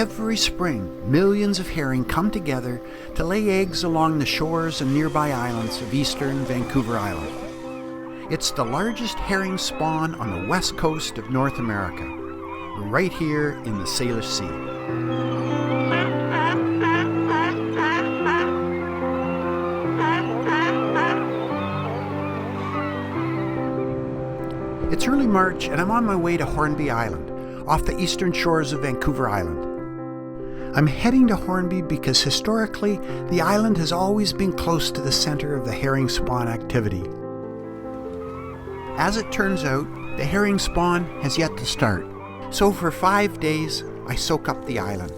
Every spring, millions of herring come together to lay eggs along the shores and nearby islands of eastern Vancouver Island. It's the largest herring spawn on the west coast of North America, right here in the Salish Sea. It's early March and I'm on my way to Hornby Island, off the eastern shores of Vancouver Island. I'm heading to Hornby because historically the island has always been close to the center of the herring spawn activity. As it turns out, the herring spawn has yet to start, so for 5 days I soak up the island.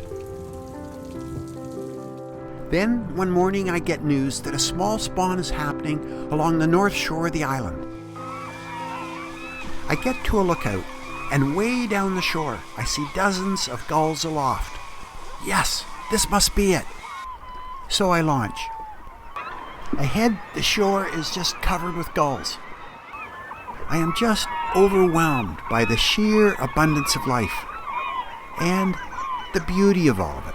Then one morning I get news that a small spawn is happening along the north shore of the island. I get to a lookout, and way down the shore I see dozens of gulls aloft. Yes, this must be it. So I launch. Ahead, the shore is just covered with gulls. I am just overwhelmed by the sheer abundance of life and the beauty of all of it.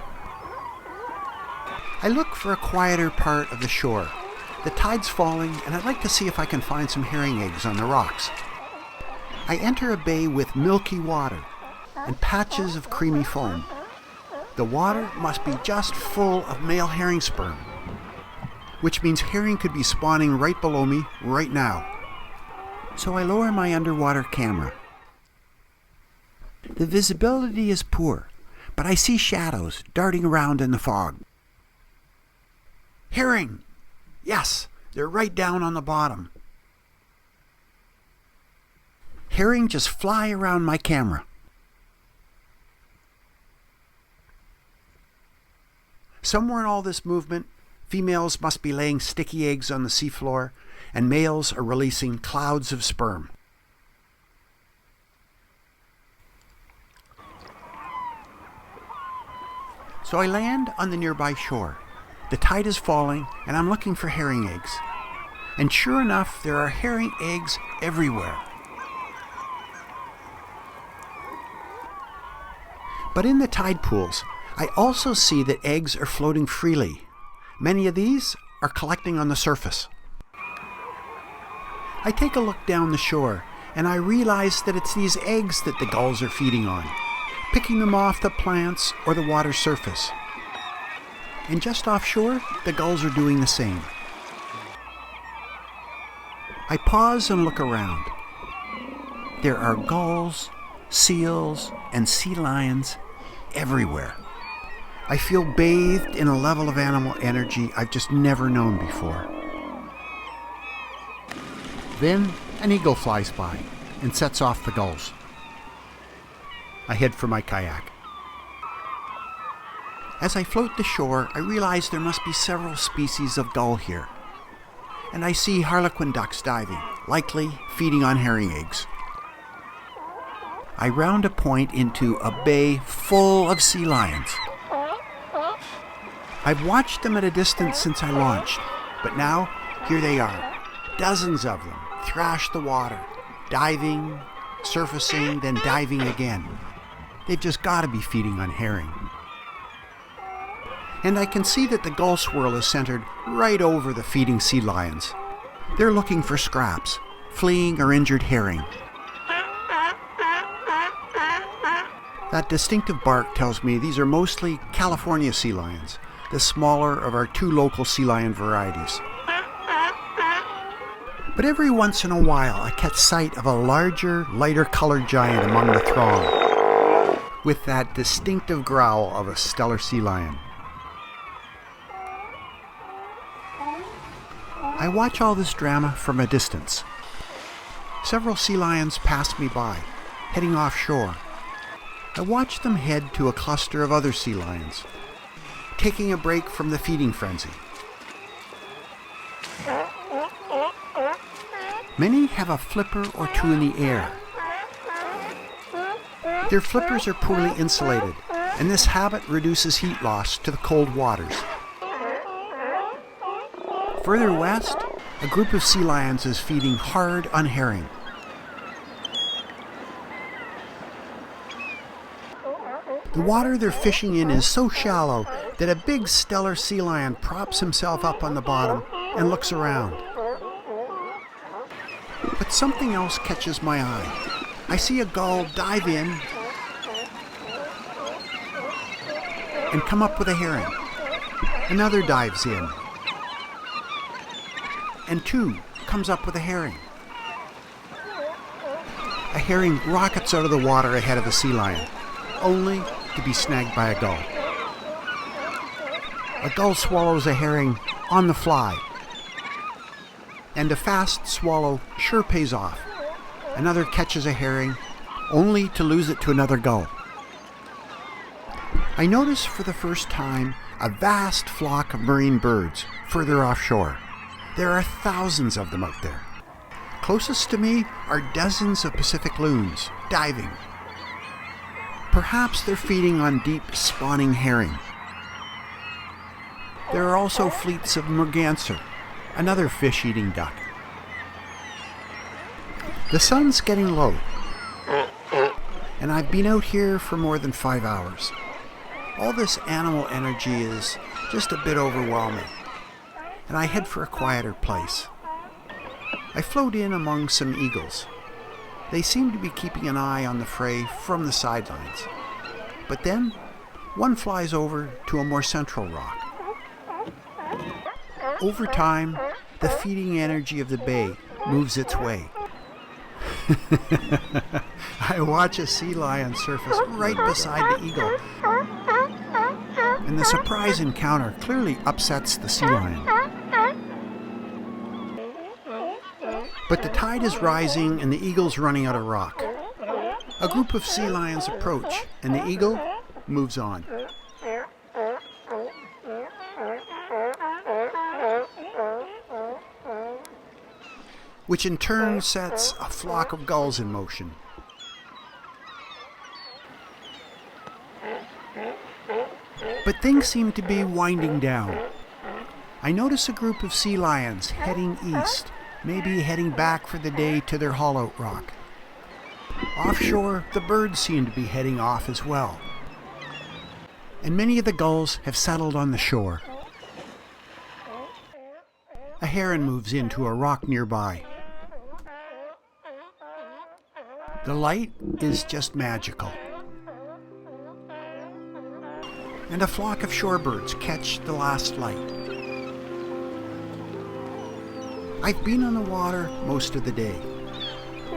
I look for a quieter part of the shore. The tide's falling, and I'd like to see if I can find some herring eggs on the rocks. I enter a bay with milky water and patches of creamy foam. The water must be just full of male herring sperm, which means herring could be spawning right below me right now. So I lower my underwater camera. The visibility is poor, but I see shadows darting around in the fog. Herring! Yes, they're right down on the bottom. Herring just fly around my camera. Somewhere in all this movement, females must be laying sticky eggs on the seafloor, and males are releasing clouds of sperm. So I land on the nearby shore. The tide is falling, and I'm looking for herring eggs. And sure enough, there are herring eggs everywhere. But in the tide pools, I also see that eggs are floating freely. Many of these are collecting on the surface. I take a look down the shore, and I realize that it's these eggs that the gulls are feeding on, picking them off the plants or the water surface. And just offshore, the gulls are doing the same. I pause and look around. There are gulls, seals, and sea lions everywhere. I feel bathed in a level of animal energy I've just never known before. Then an eagle flies by and sets off the gulls. I head for my kayak. As I float the shore, I realize there must be several species of gull here. And I see harlequin ducks diving, likely feeding on herring eggs. I round a point into a bay full of sea lions. I've watched them at a distance since I launched, but now here they are. Dozens of them thrash the water, diving, surfacing, then diving again. They've just got to be feeding on herring. And I can see that the gull swirl is centered right over the feeding sea lions. They're looking for scraps, fleeing or injured herring. That distinctive bark tells me these are mostly California sea lions, the smaller of our two local sea lion varieties. But every once in a while I catch sight of a larger, lighter colored giant among the throng, with that distinctive growl of a stellar sea lion. I watch all this drama from a distance. Several sea lions pass me by, heading offshore. I watch them head to a cluster of other sea lions, taking a break from the feeding frenzy. Many have a flipper or two in the air. Their flippers are poorly insulated, and this habit reduces heat loss to the cold waters. Further west, a group of sea lions is feeding hard on herring. The water they're fishing in is so shallow that a big stellar sea lion props himself up on the bottom and looks around. But something else catches my eye. I see a gull dive in and come up with a herring. Another dives in, and two comes up with a herring. A herring rockets out of the water ahead of the sea lion, only to be snagged by a gull. A gull swallows a herring on the fly, and a fast swallow sure pays off. Another catches a herring, only to lose it to another gull. I notice for the first time a vast flock of marine birds further offshore. There are thousands of them out there. Closest to me are dozens of Pacific loons diving. Perhaps they're feeding on deep spawning herring. There are also fleets of merganser, another fish-eating duck. The sun's getting low, and I've been out here for more than 5 hours. All this animal energy is just a bit overwhelming, and I head for a quieter place. I float in among some eagles. They seem to be keeping an eye on the fray from the sidelines. But then, one flies over to a more central rock. Over time, the feeding energy of the bay moves its way. I watch a sea lion surface right beside the eagle, and the surprise encounter clearly upsets the sea lion. But the tide is rising and the eagle's running out of rock. A group of sea lions approach, and the eagle moves on. Which in turn sets a flock of gulls in motion. But things seem to be winding down. I notice a group of sea lions heading east, maybe heading back for the day to their haul-out rock. Offshore, the birds seem to be heading off as well. And many of the gulls have settled on the shore. A heron moves into a rock nearby. The light is just magical. And a flock of shorebirds catch the last light. I've been on the water most of the day.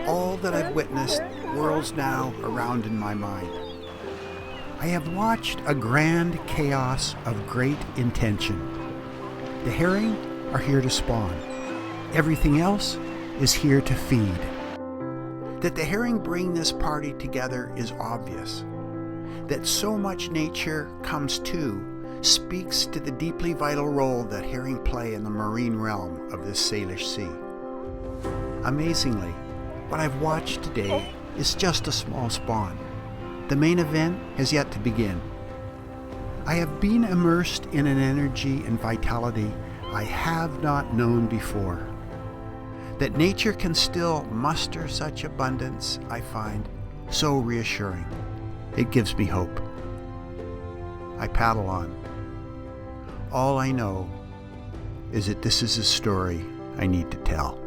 All that I've witnessed whirls now around in my mind. I have watched a grand chaos of great intention. The herring are here to spawn. Everything else is here to feed. That the herring bring this party together is obvious. That so much nature comes to speaks to the deeply vital role that herring play in the marine realm of this Salish Sea. Amazingly, what I've watched today is just a small spawn. The main event has yet to begin. I have been immersed in an energy and vitality I have not known before. That nature can still muster such abundance, I find so reassuring. It gives me hope. I paddle on. All I know is that this is a story I need to tell.